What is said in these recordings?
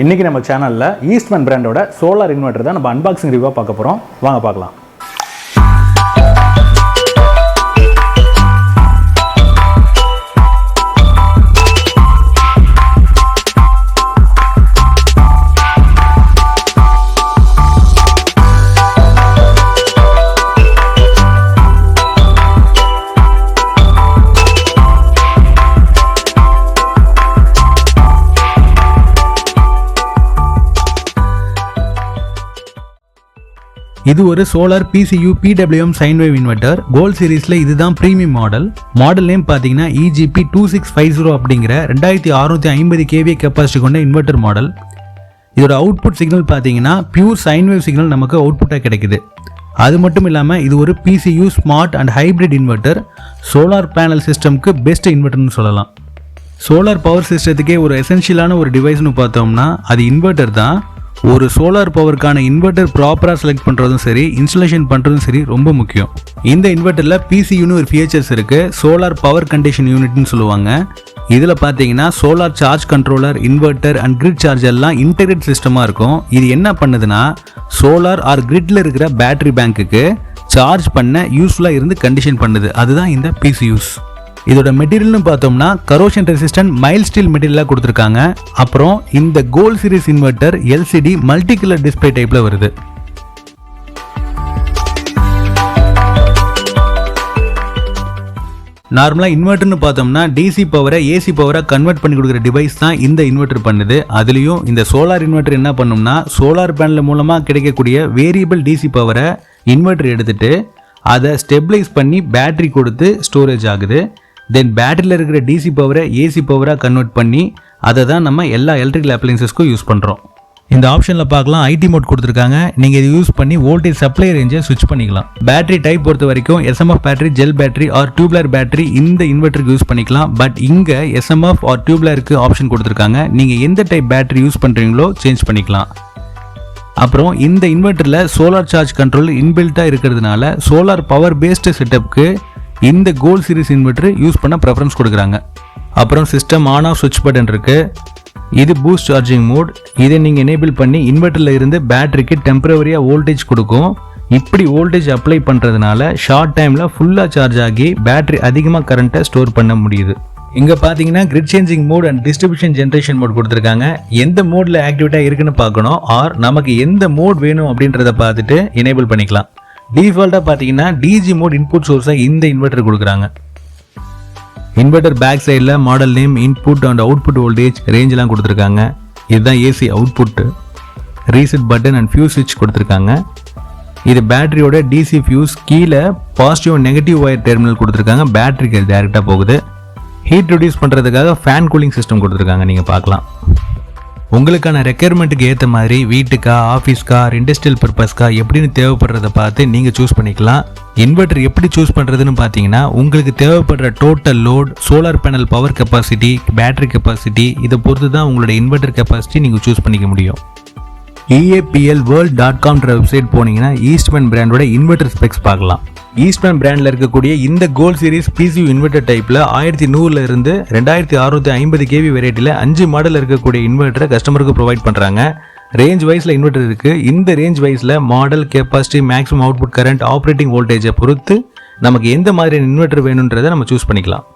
இன்றைக்கி நம்ம சேனலில் ஈஸ்ட்மேன் பிராண்டோட சோலார் இன்வெர்ட்டர் தான் நம்ம அன்பாக்சிங் ரிவ்யூவாக பார்க்க போகிறோம். வாங்க பார்க்கலாம். இது ஒரு solar PCU PWM sine wave inverter. Gold சீரீஸ்ல இதுதான் பிரீமியம் மாடல். மாடல் நேம் பார்த்தீங்கன்னா EGP 2650 அப்படிங்கிற 2650 kVA கெப்பாசிட்டி கொண்ட இன்வெர்ட்டர் மாடல். இதோட அவுட்புட் சிக்னல் பார்த்தீங்கன்னா பியூர் சைன் வேவ் சிக்னல் நமக்கு அவுட்புட்டாக கிடைக்குது. அது மட்டும் இல்லாமல் இது ஒரு PCU smart and hybrid inverter. Solar panel சிஸ்டம்க்கு பெஸ்ட் இன்வெர்ட்டர்னு சொல்லலாம். சோலார் பவர் சிஸ்டத்துக்கே ஒரு எசென்ஷியலான ஒரு டிவைஸ்னு பார்த்தோம்னா அது இன்வெர்ட்டர் தான். ஒரு சோலார் பவருக்கான இன்வெர்ட்டர் ப்ராப்பராக செலக்ட் பண்ணுறதும் சரி, இன்ஸ்டலேஷன் பண்ணுறதும் சரி ரொம்ப முக்கியம். இந்த இன்வெர்ட்டரில் PCUன்னு ஒரு ஃபீச்சர்ஸ் இருக்குது. சோலார் பவர் கண்டிஷன் யூனிட்னு சொல்லுவாங்க. இதில் பார்த்தீங்கன்னா solar charge controller, inverter and grid charge எல்லாம் இன்டெகிரேட் சிஸ்டமாக இருக்கும். இது என்ன பண்ணுதுன்னா சோலார் ஆர் கிரிட்ல இருக்கிற பேட்டரி பேங்க்குக்கு சார்ஜ் பண்ண யூஸ்ஃபுல்லாக இருந்து கண்டிஷன் பண்ணுது. அதுதான் இந்த PCUs. இதோட மெட்டீரியல்னு பார்த்தோம்னா கரோஷன் ரெசிஸ்டன்ட் மைல்ட் ஸ்டீல் மெட்டீரியலாக கொடுத்துருக்காங்க. அப்புறம் இந்த gold series inverter LCD multi colour display டைப்பில் வருது. நார்மலாக இன்வெர்ட்டர்னு பார்த்தோம்னா DC பவரை AC பவராக கன்வெர்ட் பண்ணி கொடுக்குற டிவைஸ் தான் இந்த இன்வெர்ட்டர் பண்ணுது. அதுலேயும் இந்த சோலார் இன்வெர்ட்டர் என்ன பண்ணும்னா சோலார் பேனல் மூலமாக கிடைக்கக்கூடிய வேரியபிள் DC பவரை இன்வெர்ட்டர் எடுத்துட்டு அதை ஸ்டெபிளைஸ் பண்ணி பேட்டரி கொடுத்து ஸ்டோரேஜ் ஆகுது. தென் பேட்டரியில் இருக்கிற DC பவரை AC பவராக கன்வெர்ட் பண்ணி அதை தான் நம்ம எல்லா எலக்ட்ரிக்கல் அப்ளையன்சஸ்க்கும் யூஸ் பண்ணுறோம். இந்த ஆப்ஷனில் பார்க்கலாம் IT மோட் கொடுத்துருக்காங்க. நீங்கள் இதை யூஸ் பண்ணி வோல்டேஜ் சப்ளை ரேஞ்சை ஸ்விட்ச் பண்ணிக்கலாம். பேட்டரி டைப் பொறுத்த வரைக்கும் SMF battery, gel battery or tubular battery இந்த இன்வெர்ட்டருக்கு யூஸ் பண்ணிக்கலாம். பட் இங்கே SMF ஆர் டியூப்லருக்கு ஆப்ஷன் கொடுத்துருக்காங்க. நீங்கள் எந்த டைப் பேட்டரி யூஸ் பண்ணுறீங்களோ சேஞ்ச் பண்ணிக்கலாம். அப்புறம் இந்த இன்வெர்ட்டரில் சோலார் சார்ஜ் கண்ட்ரோல் இன்பில்ட்டாக இருக்கிறதுனால சோலார் பவர் பேஸ்டு செட்டப்புக்கு இந்த கோல்ட் சீரிஸ் இன்வெர்ட்டர் யூஸ் பண்ண ப்ரெஃபரன்ஸ் கொடுக்குறாங்க. அப்புறம் சிஸ்டம் ஆன் ஆஃப் சுவிட்ச் பட்டன் இருக்குது. இது பூஸ்ட் சார்ஜிங் மோட். இதை நீங்கள் எனேபிள் பண்ணி இன்வெர்ட்டரில் இருந்து பேட்டரிக்கு டெம்பரவரியாக வோல்டேஜ் கொடுக்கும். இப்படி வோல்டேஜ் அப்ளை பண்ணுறதுனால ஷார்ட் டைமில் ஃபுல்லாக சார்ஜ் ஆகி பேட்டரி அதிகமாக கரண்ட்டை ஸ்டோர் பண்ண முடியுது. இங்கே பார்த்தீங்கன்னா grid changing mode and distribution generation mode கொடுத்துருக்காங்க. எந்த மோடில் ஆக்டிவேட்டாக இருக்குன்னு பார்க்கணும் ஆர் நமக்கு எந்த மோட் வேணும் அப்படின்றத பார்த்துட்டு எனேபிள் பண்ணிக்கலாம். டிஃபால்ட்டாக பார்த்தீங்கன்னா DG மோட் இன்புட் சோர்ஸை இந்த இன்வெர்ட்டர் கொடுக்குறாங்க. இன்வெர்ட்டர் பேக் சைடில் model name, input and output voltage ரேஞ்செலாம் கொடுத்துருக்காங்க. இதுதான் AC output. Reset button and fuse ஸ்விட்ச் கொடுத்துருக்காங்க. இது பேட்டரியோட DC ஃபியூஸ். கீழே positive and negative wire terminal கொடுத்துருக்காங்க. பேட்டரிக்கு டேரெக்டாக போகுது. ஹீட் ரெடியூஸ் பண்ணுறதுக்காக ஃபேன் கூலிங் சிஸ்டம் கொடுத்துருக்காங்க. நீங்கள் பார்க்கலாம். உங்களுக்கான ரெக்யர்மெண்ட்டுக்கு ஏற்ற மாதிரி வீட்டுக்கா, ஆஃபீஸ்க்கா, இண்டஸ்ட்ரியல் பர்பஸ்க்கா எப்படின்னு தேவைப்படுறத பார்த்து நீங்கள் சூஸ் பண்ணிக்கலாம். இன்வெர்ட்டர் எப்படி சூஸ் பண்ணுறதுன்னு பார்த்தீங்கன்னா உங்களுக்கு தேவைப்படுற total load, solar panel power capacity, battery capacity இதை பொறுத்து தான் உங்களோட இன்வெர்ட்டர் கெப்பாசிட்டி நீங்கள் சூஸ் பண்ணிக்க முடியும். EAPLworld.com வெப்சைட் போனீங்கன்னா ஈஸ்ட்மேன் பிராண்டோட இன்வெர்ட்டர் ஸ்பெக்ஸ் பார்க்கலாம். ஈஸ்ட்மேன் பிராண்டில் இருக்கக்கூடிய இந்த கோல்ட் சீரிஸ் PCU இன்வெர்ட்டர் டைப்பில் 1100 இருந்து 2650 kV வெரைட்டியில் 5 மாடல் இருக்கக்கூடிய இன்வெர்ட்டரை கஸ்டமருக்கு ப்ரொவைட் பண்ணுறாங்க. ரேஞ்ச் வைஸில் இன்வெர்ட்டர் இருக்குது. இந்த ரேஞ்ச் வைஸில் model, capacity, maximum output current, operating வோல்டேஜை பொறுத்து நமக்கு எந்த மாதிரியான இன்வெர்ட்டர் வேணுன்றதை நம்ம சூஸ் பண்ணிக்கலாம்.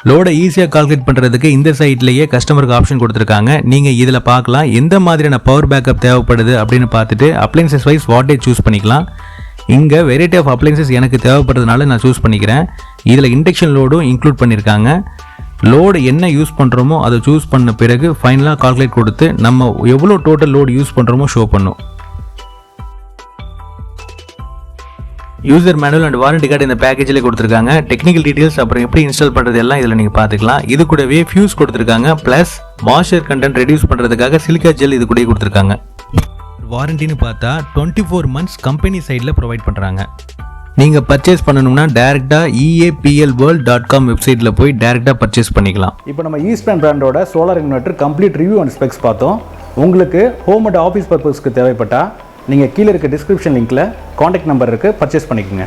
லோடை ஈஸியாக கால்குலேட் பண்ணுறதுக்கு இந்த சைட்லேயே கஸ்டமருக்கு ஆப்ஷன் கொடுத்துருக்காங்க. நீங்கள் இதில் பார்க்கலாம் எந்த மாதிரியான பவர் பேக்கப் தேவைப்படுது அப்படின்னு பார்த்துட்டு அப்ளையன்சஸ் வைஸ் வாட்டேஜ் சூஸ் பண்ணிக்கலாம். இங்கே வெரைட்டி ஆஃப் அப்ளையன்சஸ் எனக்கு தேவைப்படுறதுனால நான் சூஸ் பண்ணிக்கிறேன். இதில் இண்டக்ஷன் லோடும் இன்க்ளூட் பண்ணியிருக்காங்க. லோடு என்ன யூஸ் பண்ணுறோமோ அதை சூஸ் பண்ண பிறகு ஃபைனலாக கால்குலேட் கொடுத்து நம்ம எவ்வளோ டோட்டல் லோடு யூஸ் பண்ணுறோமோ ஷோ பண்ணும். User manual and warranty card இந்த பேக்கேஜில் கொடுத்துருக்காங்க. டெக்னிக்கல் டீடைல்ஸ் அப்புறம் எப்படி இன்ஸ்டால் பண்ணுறது எல்லாம் இதில் நீங்கள் பார்த்துக்கலாம். இது கூடவே ஃபியூஸ் கொடுத்துருக்காங்க. ப்ளஸ் மாய்ஸ்சர் கண்டென்ட் ரெடியூஸ் பண்ணுறதுக்காக சிலிக்கா ஜெல் இது கூட கொடுத்துருக்காங்க. வாரண்டின்னு பார்த்தா 24 மந்த்ஸ் கம்பெனி சைடில் ப்ரொவைட் பண்ணுறாங்க. நீங்கள் பர்ச்சேஸ் பண்ணணும்னா டேரெக்டாக EAPLworld.com வெப்சைட்டில் போய் டேரெக்டாக பர்ச்சேஸ் பண்ணிக்கலாம். இப்போ நம்ம ஈஸ்ட்மேன் பிராண்டோட solar inverter complete review and specs பார்த்தோம். உங்களுக்கு ஹோம் அண்ட் ஆஃபீஸ் பர்பஸ்க்கு தேவைப்பட்டால் நீங்கள் கீழே இருக்க டிஸ்கிரிப்ஷன் லிங்க்கில் காண்டாக்ட் நம்பர் இருக்குது, பர்ச்சேஸ் பண்ணிக்கோங்க.